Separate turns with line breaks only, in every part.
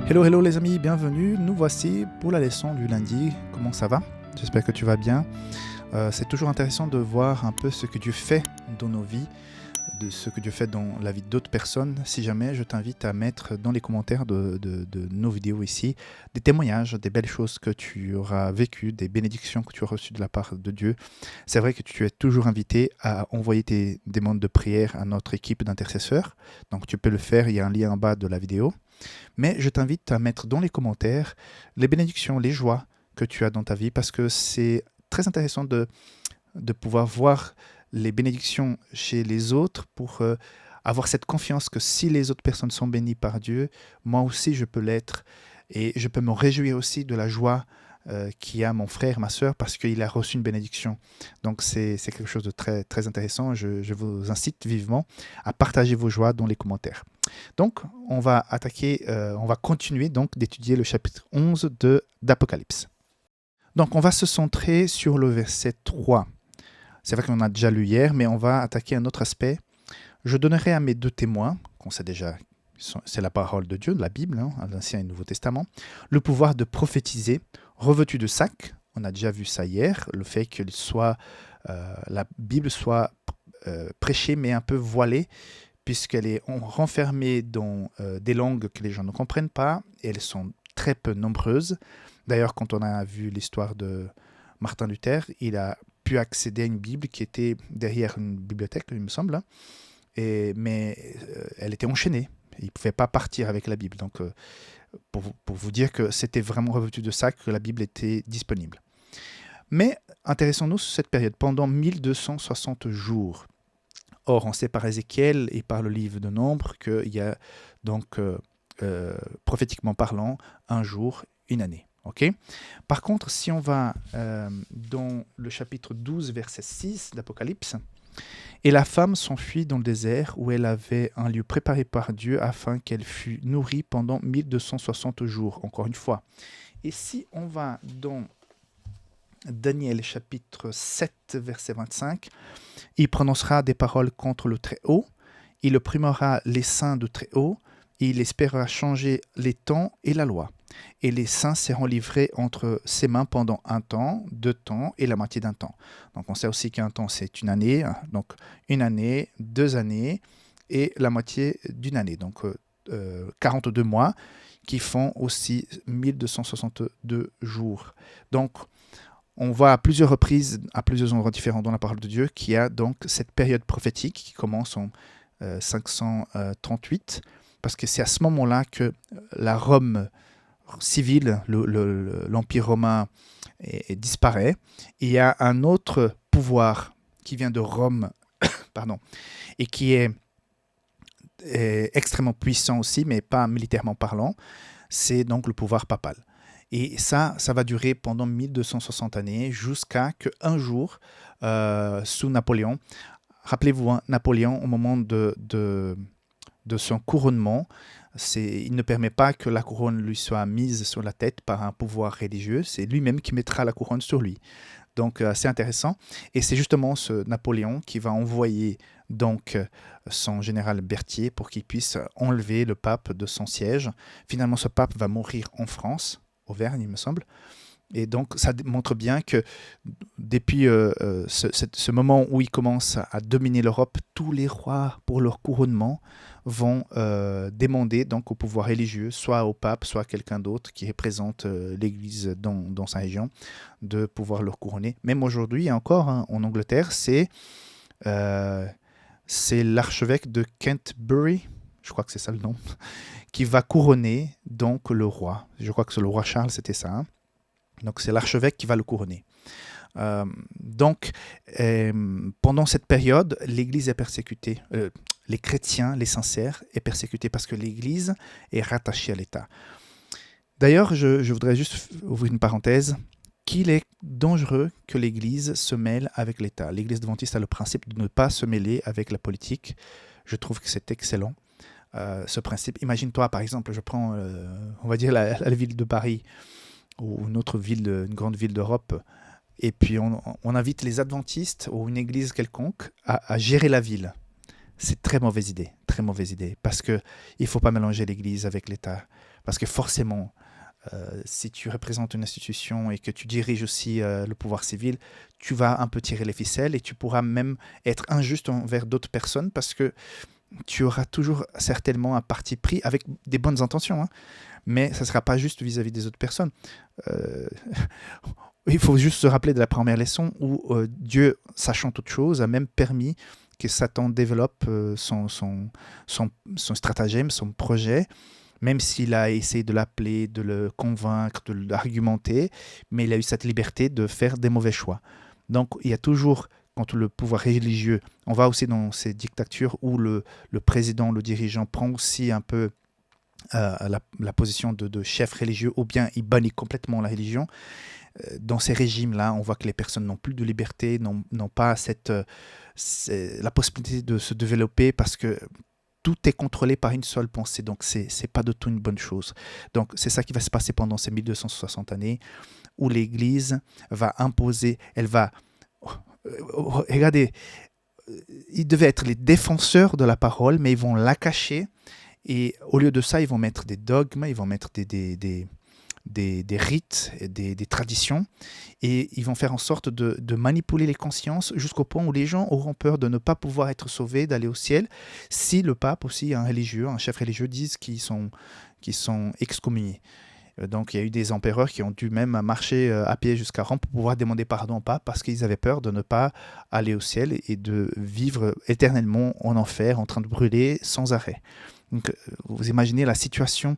Hello, hello les amis, bienvenue. Nous voici pour la leçon du lundi. Comment ça va? J'espère que tu vas bien. C'est toujours intéressant de voir un peu ce que Dieu fait dans nos vies, de ce que Dieu fait dans la vie d'autres personnes. Si jamais, je t'invite à mettre dans les commentaires de nos vidéos ici des témoignages, des belles choses que tu auras vécues, des bénédictions que tu as reçues de la part de Dieu. C'est vrai que tu es toujours invité à envoyer tes demandes de prière à notre équipe d'intercesseurs. Donc tu peux le faire, il y a un lien en bas de la vidéo. Mais je t'invite à mettre dans les commentaires les bénédictions, les joies que tu as dans ta vie, parce que c'est très intéressant de pouvoir voir les bénédictions chez les autres pour avoir cette confiance que si les autres personnes sont bénies par Dieu, moi aussi je peux l'être. Et je peux me réjouir aussi de la joie qu'il a mon frère, ma sœur, parce qu'il a reçu une bénédiction. Donc c'est quelque chose de très, très intéressant. Je vous incite vivement à partager vos joies dans les commentaires. Donc on va continuer donc d'étudier le chapitre 11 d'Apocalypse. Donc on va se centrer sur le verset 3. C'est vrai qu'on a déjà lu hier, mais on va attaquer un autre aspect. Je donnerai à mes deux témoins, qu'on sait déjà, c'est la parole de Dieu, de la Bible, l'Ancien et le Nouveau Testament, le pouvoir de prophétiser, revêtus de sac. On a déjà vu ça hier, le fait que la Bible soit prêchée, mais un peu voilée, puisqu'elle est renfermée dans des langues que les gens ne comprennent pas, et elles sont très peu nombreuses. D'ailleurs, quand on a vu l'histoire de Martin Luther, il a pu accéder à une Bible qui était derrière une bibliothèque, il me semble, mais elle était enchaînée. Il ne pouvait pas partir avec la Bible. Donc, pour vous dire que c'était vraiment revêtu de ça que la Bible était disponible. Mais intéressons-nous sur cette période, pendant 1260 jours. Or, on sait par Ézéchiel et par le livre de Nombre qu'il y a donc, prophétiquement parlant, un jour, une année. Okay. Par contre, si on va dans le chapitre 12, verset 6 d'Apocalypse, « Et la femme s'enfuit dans le désert où elle avait un lieu préparé par Dieu afin qu'elle fût nourrie pendant 1260 jours. » Encore une fois. Et si on va dans Daniel chapitre 7, verset 25, « Il prononcera des paroles contre le Très-Haut, il opprimera les saints du Très-Haut, et il espérera changer les temps et la loi. Et les saints seront livrés entre ses mains pendant un temps, 2 temps et la moitié d'un temps. » Donc on sait aussi qu'un temps c'est une année, donc une année, 2 années et la moitié d'une année. Donc 42 mois qui font aussi 1262 jours. Donc on voit à plusieurs reprises, à plusieurs endroits différents dans la parole de Dieu, qu'il y a donc cette période prophétique qui commence en 538, parce que c'est à ce moment-là que la Rome civile, l'Empire romain disparaît. Et il y a un autre pouvoir qui vient de Rome, et qui est extrêmement puissant aussi, mais pas militairement parlant, c'est donc le pouvoir papal. Et ça va durer pendant 1260 années, jusqu'à qu'un jour, sous Napoléon, rappelez-vous, Napoléon, au moment de son couronnement, il ne permet pas que la couronne lui soit mise sur la tête par un pouvoir religieux, c'est lui-même qui mettra la couronne sur lui. Donc c'est intéressant, et c'est justement ce Napoléon qui va envoyer donc son général Berthier pour qu'il puisse enlever le pape de son siège. Finalement, ce pape va mourir en France, Auvergne, il me semble. Et donc, ça montre bien que depuis ce moment où il commence à dominer l'Europe, tous les rois, pour leur couronnement, vont demander donc au pouvoir religieux, soit au pape, soit à quelqu'un d'autre qui représente l'Église dans sa région, de pouvoir leur couronner. Même aujourd'hui, encore en Angleterre, c'est l'archevêque de Canterbury, je crois que c'est ça le nom, qui va couronner donc le roi. Je crois que c'est le roi Charles, c'était ça. Donc c'est l'archevêque qui va le couronner. Pendant cette période, l'Église est persécutée. Les chrétiens, les sincères, est persécutés parce que l'Église est rattachée à l'État. D'ailleurs, je voudrais juste ouvrir une parenthèse. Qu'il est dangereux que l'Église se mêle avec l'État. L'Église adventiste a le principe de ne pas se mêler avec la politique. Je trouve que c'est excellent, ce principe. Imagine-toi, par exemple, je prends, on va dire, la ville de Paris, ou une autre ville, une grande ville d'Europe, et puis on invite les adventistes ou une église quelconque à gérer la ville. c'est très mauvaise idée, parce que il faut pas mélanger l'Église avec l'État, parce que forcément, si tu représentes une institution et que tu diriges aussi le pouvoir civil, tu vas un peu tirer les ficelles et tu pourras même être injuste envers d'autres personnes parce que tu auras toujours certainement un parti pris avec des bonnes intentions, hein, mais ça ne sera pas juste vis-à-vis des autres personnes. Euh, il faut juste se rappeler de la première leçon où Dieu, sachant toute chose, a même permis que Satan développe son stratagème, son projet, même s'il a essayé de l'appeler, de le convaincre, de l'argumenter, mais il a eu cette liberté de faire des mauvais choix. Donc il y a toujours, quand le pouvoir religieux, on va aussi dans ces dictatures où le président, le dirigeant prend aussi un peu la position de chef religieux, ou bien il bannit complètement la religion. Dans ces régimes-là, on voit que les personnes n'ont plus de liberté, n'ont pas la possibilité de se développer parce que tout est contrôlé par une seule pensée. Donc, c'est pas du tout une bonne chose. Donc, c'est ça qui va se passer pendant ces 1260 années où l'Église va imposer, elle va... regardez, ils devaient être les défenseurs de la parole, mais ils vont la cacher. Et au lieu de ça, ils vont mettre des dogmes, ils vont mettre des rites, des traditions, et ils vont faire en sorte de manipuler les consciences jusqu'au point où les gens auront peur de ne pas pouvoir être sauvés, d'aller au ciel, si le pape aussi, un chef religieux, disent qu'ils sont excommuniés. Donc il y a eu des empereurs qui ont dû même marcher à pied jusqu'à Rome pour pouvoir demander pardon au pape parce qu'ils avaient peur de ne pas aller au ciel et de vivre éternellement en enfer, en train de brûler sans arrêt. Donc, vous imaginez la situation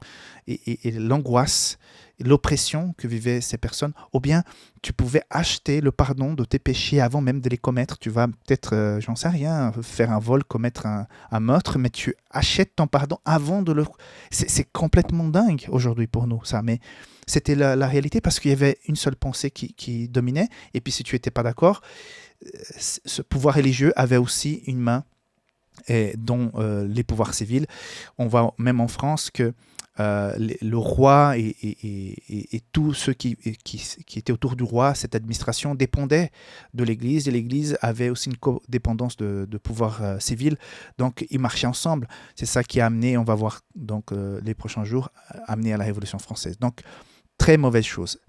et l'angoisse, et l'oppression que vivaient ces personnes. Ou bien, tu pouvais acheter le pardon de tes péchés avant même de les commettre. Tu vas peut-être, j'en sais rien, faire un vol, commettre un meurtre, mais tu achètes ton pardon avant de le... C'est complètement dingue aujourd'hui pour nous, ça. Mais c'était la réalité parce qu'il y avait une seule pensée qui dominait. Et puis, si tu n'étais pas d'accord, ce pouvoir religieux avait aussi une main et dont les pouvoirs civils. On voit même en France que le roi et tous ceux qui étaient autour du roi, cette administration dépendait de l'Église, et l'Église avait aussi une codépendance de pouvoir civil, donc ils marchaient ensemble. C'est ça qui a amené, on va voir donc les prochains jours, amené à la Révolution française. Donc, très mauvaise chose.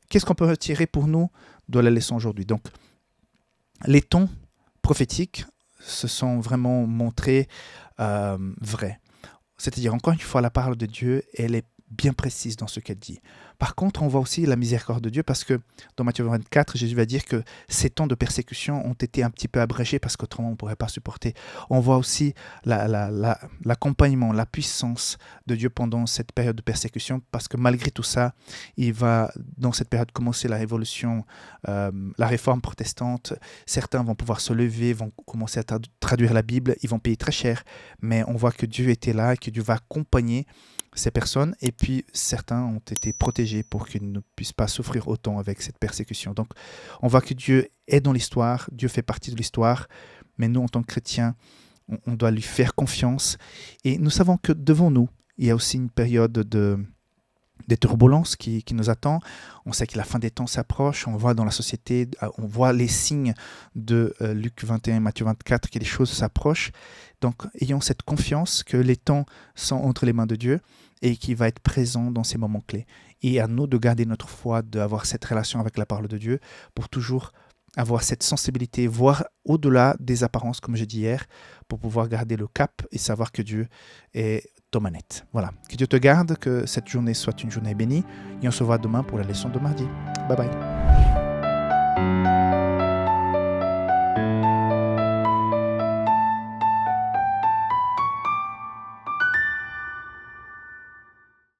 Qu'est-ce qu'on peut retirer pour nous de la leçon aujourd'hui? Donc, les tons prophétiques se sont vraiment montrés vrais. C'est-à-dire, encore une fois, la parole de Dieu, elle est bien précise dans ce qu'elle dit. Par contre, on voit aussi la miséricorde de Dieu parce que dans Matthieu 24, Jésus va dire que ces temps de persécution ont été un petit peu abrégés parce qu'autrement on ne pourrait pas supporter. On voit aussi l'accompagnement, la puissance de Dieu pendant cette période de persécution parce que malgré tout ça, il va dans cette période commencer la révolution, la réforme protestante. Certains vont pouvoir se lever, vont commencer à traduire la Bible, ils vont payer très cher, mais on voit que Dieu était là, que Dieu va accompagner ces personnes, et puis certains ont été protégés pour qu'ils ne puissent pas souffrir autant avec cette persécution. Donc on voit que Dieu est dans l'histoire, Dieu fait partie de l'histoire, mais nous en tant que chrétiens, on doit lui faire confiance, et nous savons que devant nous, il y a aussi une période des turbulences qui nous attend. On sait que la fin des temps s'approche, on voit dans la société, on voit les signes de Luc 21, Matthieu 24, que les choses s'approchent. Donc ayons cette confiance que les temps sont entre les mains de Dieu et qu'il va être présent dans ces moments clés. Et à nous de garder notre foi, d'avoir cette relation avec la parole de Dieu pour toujours avoir cette sensibilité, voir au-delà des apparences, comme j'ai dit hier, pour pouvoir garder le cap et savoir que Dieu est aux manettes. Voilà. Que Dieu te garde, que cette journée soit une journée bénie, et on se voit demain pour la leçon de mardi. Bye bye.